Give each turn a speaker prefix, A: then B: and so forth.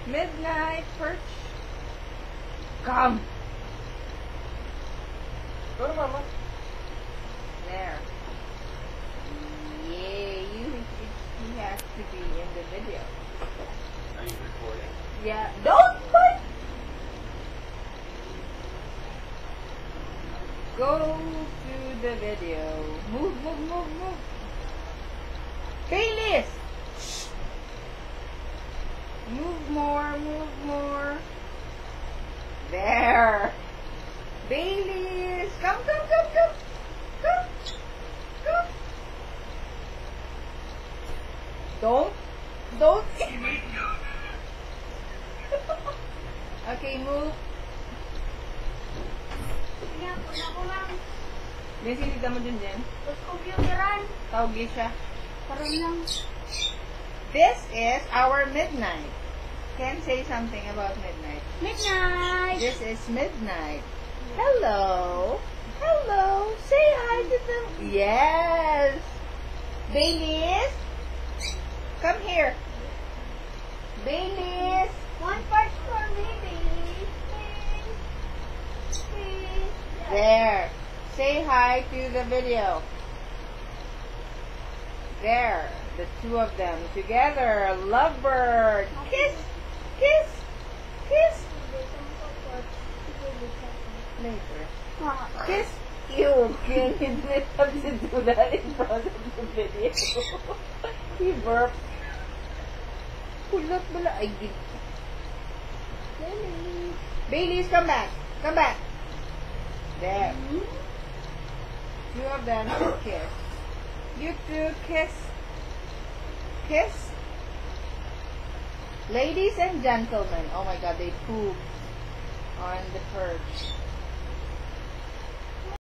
A: Midnight perch. Come.
B: Go to mama.
A: There. Yay, he has to be in the video.
B: Are you recording?
A: Yeah. Don't bite! Go to the video. Move, move, move, move. Baileys! Move more, move more. There. Baileys! Come, come, come, come. Come. Come. Don't. Okay, move. Then sinita mo dun din. Tawag siya. This is our midnight. Can say something about midnight.
C: Midnight!
A: This is midnight. Hello. Hello. Say hi to them. Yes. Baileys. Come here. Baileys.
C: One part for me, baby. Please.
A: There. Say hi to the video. There. The two of them together. Lovebird. Kiss. Kiss. Kiss. Later. Kiss. You can you didn't have to do that in front of the video. He burped. Kulot bala. Ay, di. Baileys, come back. Come back. There. Two of them kiss. You two kiss. Kiss. Ladies and gentlemen. Oh my god, they pooped on the perch.